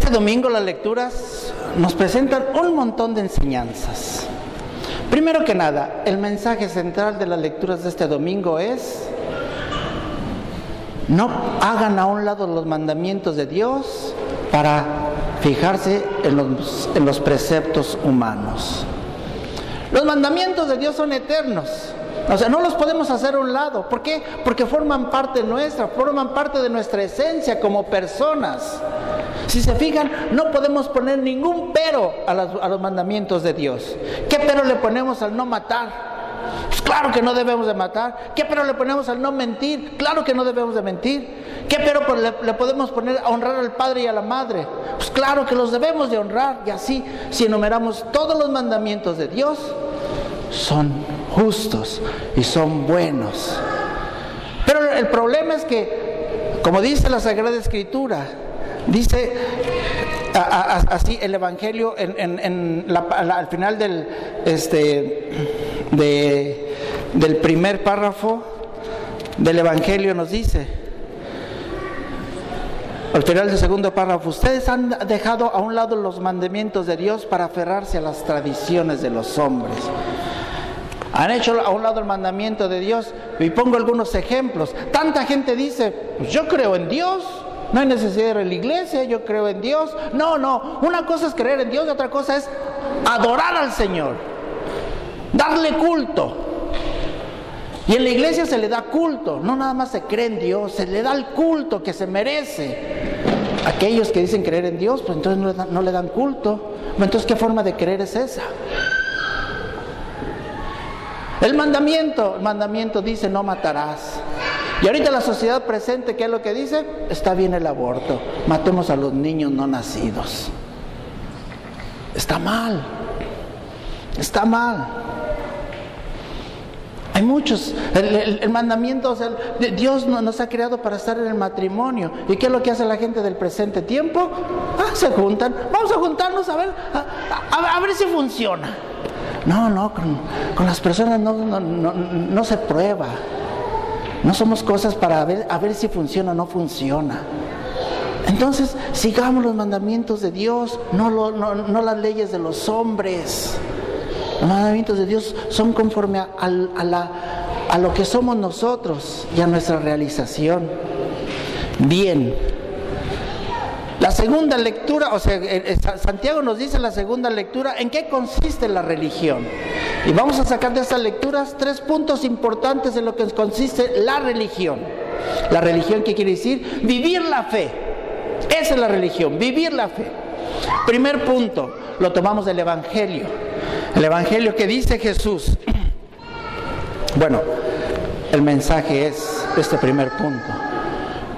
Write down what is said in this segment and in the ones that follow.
Este domingo las lecturas nos presentan un montón de enseñanzas. Primero que nada, el mensaje central de las lecturas de este domingo es: no hagan a un lado los mandamientos de Dios para fijarse en los preceptos humanos. Los mandamientos de Dios son eternos. O sea, no los podemos hacer a un lado. ¿Por qué? Porque forman parte nuestra, forman parte de nuestra esencia como personas. Si se fijan, no podemos poner ningún pero a los mandamientos de Dios. ¿Qué pero le ponemos al no matar? Pues claro que no debemos de matar. ¿Qué pero le ponemos al no mentir? Claro que no debemos de mentir. ¿Qué pero le podemos poner a honrar al padre y a la madre? Pues claro que los debemos de honrar. Y así, si enumeramos todos los mandamientos de Dios, son justos y son buenos. Pero el problema es que, como dice la Sagrada Escritura, dice así el Evangelio al final del primer párrafo del Evangelio nos dice, al final del segundo párrafo: ustedes han dejado a un lado los mandamientos de Dios para aferrarse a las tradiciones de los hombres. Han hecho a un lado el mandamiento de Dios. Y pongo algunos ejemplos. Tanta gente dice: pues yo creo en Dios, no hay necesidad de ir a la iglesia, yo creo en Dios. No, una cosa es creer en Dios y otra cosa es adorar al Señor, darle culto. Y en la iglesia se le da culto, no nada más se cree en Dios, se le da el culto que se merece. Aquellos que dicen creer en Dios, pues entonces no le dan culto. Entonces, ¿qué forma de creer es esa? El mandamiento dice: no matarás. Y ahorita la sociedad presente, ¿qué es lo que dice? Está bien el aborto, matemos a los niños no nacidos. Está mal. Hay muchos. El mandamiento, o sea, Dios nos ha creado para estar en el matrimonio. ¿Y qué es lo que hace la gente del presente tiempo? Se juntan. Vamos a juntarnos a ver si funciona. No, con las personas no se prueba. No somos cosas para ver si funciona o no funciona. Entonces, sigamos los mandamientos de Dios, no las leyes de los hombres. Los mandamientos de Dios son conforme a lo que somos nosotros y a nuestra realización. Bien. La segunda lectura, o sea, Santiago nos dice en la segunda lectura en qué consiste la religión. Y vamos a sacar de estas lecturas 3 puntos importantes en lo que consiste la religión. La religión, ¿qué quiere decir? Vivir la fe. Esa es la religión, vivir la fe. Primer punto, lo tomamos del Evangelio. El Evangelio que dice Jesús. Bueno, el mensaje es este primer punto.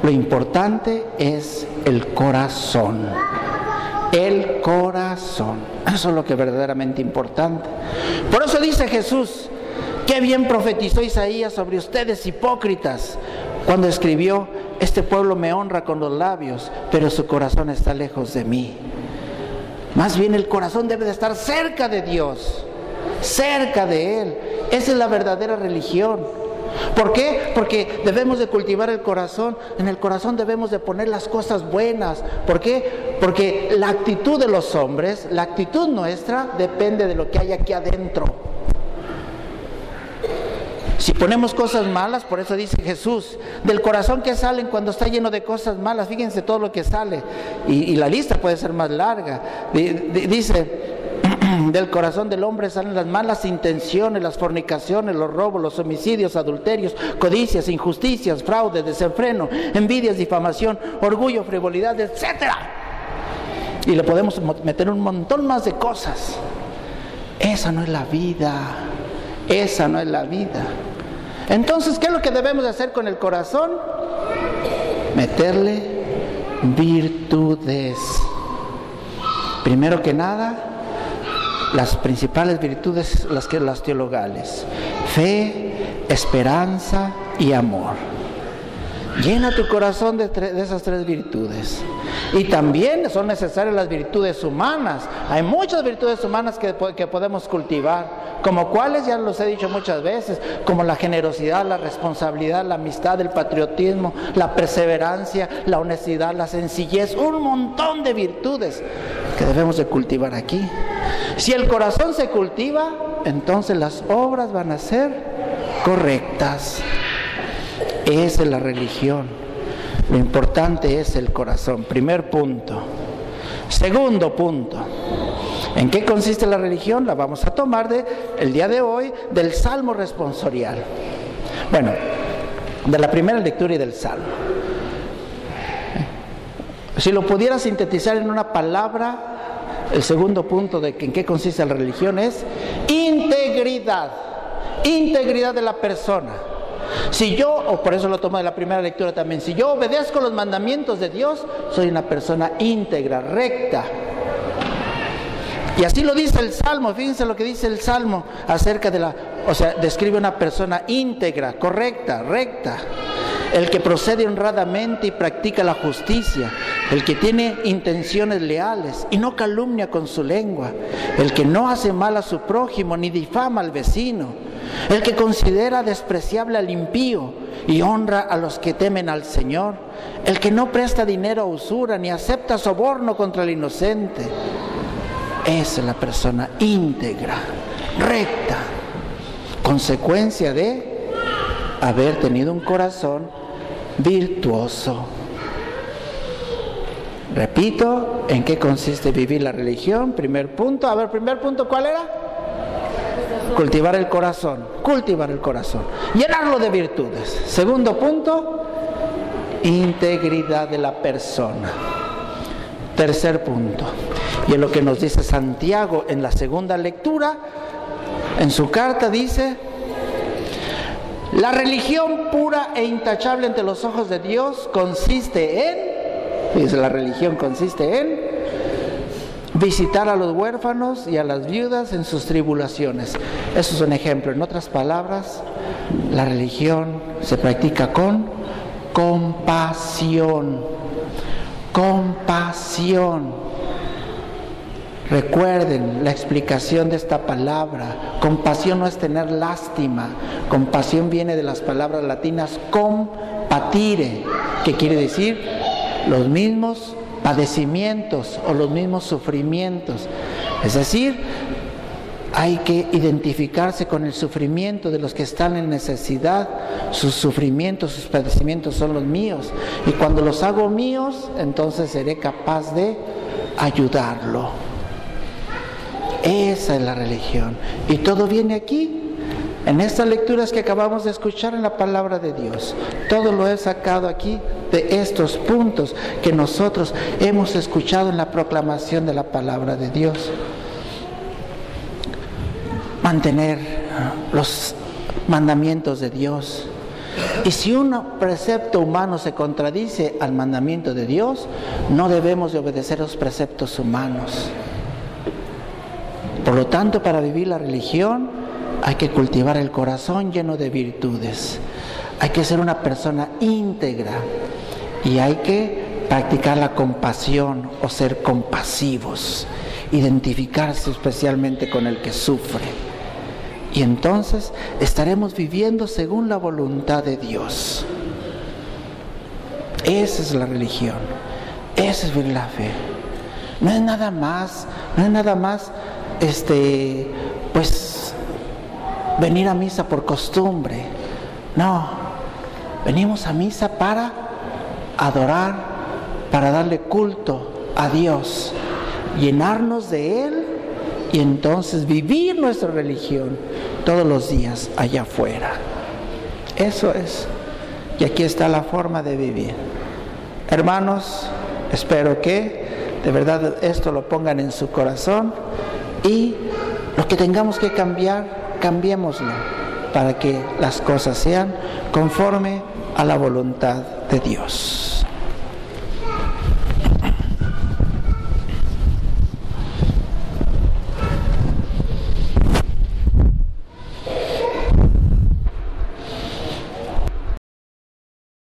Lo importante es el corazón. El corazón. Eso es lo que es verdaderamente importante. Por eso dice Jesús: qué bien profetizó Isaías sobre ustedes, hipócritas, cuando escribió: este pueblo me honra con los labios, pero su corazón está lejos de mí. Más bien el corazón debe de estar cerca de Dios, cerca de Él. Esa es la verdadera religión. ¿Por qué? Porque debemos de cultivar el corazón. En el corazón debemos de poner las cosas buenas. ¿Por qué? Porque la actitud de los hombres, la actitud nuestra, depende de lo que hay aquí adentro. Si ponemos cosas malas, por eso dice Jesús, del corazón que salen cuando está lleno de cosas malas, fíjense todo lo que sale. Y la lista puede ser más larga. Dice: del corazón del hombre salen las malas intenciones, las fornicaciones, los robos, los homicidios, adulterios, codicias, injusticias, fraude, desenfreno, envidias, difamación, orgullo, frivolidad, etcétera. Y le podemos meter un montón más de cosas. Esa no es la vida. Esa no es la vida. Entonces, ¿qué es lo que debemos de hacer con el corazón? Meterle virtudes. Primero que nada, las principales virtudes, las teologales: fe, esperanza y amor. Llena tu corazón de esas 3 virtudes. Y también son necesarias las virtudes humanas. Hay muchas virtudes humanas que podemos cultivar. como cuáles, ya los he dicho muchas veces, como la generosidad, la responsabilidad, la amistad, el patriotismo, la perseverancia, la honestidad, la sencillez, un montón de virtudes que debemos de cultivar aquí. Si el corazón se cultiva, entonces las obras van a ser correctas. Esa es la religión. Lo importante es el corazón. Primer punto. Segundo punto. ¿En qué consiste la religión? La vamos a tomar el día de hoy del Salmo responsorial. Bueno, de la primera lectura y del Salmo. Si lo pudiera sintetizar en una palabra, el segundo punto de en qué consiste la religión es integridad. Integridad de la persona. Si yo, o por eso lo tomo de la primera lectura también, si yo obedezco los mandamientos de Dios, soy una persona íntegra, recta. Y así lo dice el Salmo. Fíjense lo que dice el Salmo acerca de describe una persona íntegra, correcta, recta. El que procede honradamente y practica la justicia, el que tiene intenciones leales y no calumnia con su lengua, el que no hace mal a su prójimo ni difama al vecino, el que considera despreciable al impío y honra a los que temen al Señor, el que no presta dinero a usura ni acepta soborno contra el inocente. Esa es la persona íntegra, recta, consecuencia de haber tenido un corazón virtuoso. Repito, ¿en qué consiste vivir la religión? Primer punto. A ver, primer punto, ¿cuál era? Cultivar el corazón. Cultivar el corazón. Llenarlo de virtudes. Segundo punto, integridad de la persona. Tercer punto. Y en lo que nos dice Santiago en la segunda lectura, en su carta dice: la religión pura e intachable ante los ojos de Dios consiste en, dice, la religión consiste en visitar a los huérfanos y a las viudas en sus tribulaciones. Eso es un ejemplo. En otras palabras, la religión se practica con compasión. Compasión. Recuerden la explicación de esta palabra. Compasión no es tener lástima. Compasión viene de las palabras latinas compatire, que quiere decir los mismos padecimientos o los mismos sufrimientos. Es decir, hay que identificarse con el sufrimiento de los que están en necesidad. Sus sufrimientos, sus padecimientos son los míos. Y cuando los hago míos, entonces seré capaz de ayudarlo. Esa es la religión. Y todo viene aquí, en estas lecturas que acabamos de escuchar en la palabra de Dios. Todo lo he sacado aquí de estos puntos que nosotros hemos escuchado en la proclamación de la palabra de Dios. Mantener los mandamientos de Dios. Y si un precepto humano se contradice al mandamiento de Dios, no debemos de obedecer los preceptos humanos. Por lo tanto, para vivir la religión hay que cultivar el corazón lleno de virtudes. Hay que ser una persona íntegra y hay que practicar la compasión o ser compasivos, identificarse especialmente con el que sufre. Y entonces estaremos viviendo según la voluntad de Dios. Esa es la religión. Esa es vivir la fe. No es nada más, pues venir a misa por costumbre. No, venimos a misa para adorar, para darle culto a Dios, llenarnos de Él y entonces vivir nuestra religión todos los días allá afuera. Eso es. Y aquí está la forma de vivir. Hermanos, espero que de verdad esto lo pongan en su corazón y lo que tengamos que cambiar, cambiémoslo para que las cosas sean conforme a la voluntad de Dios.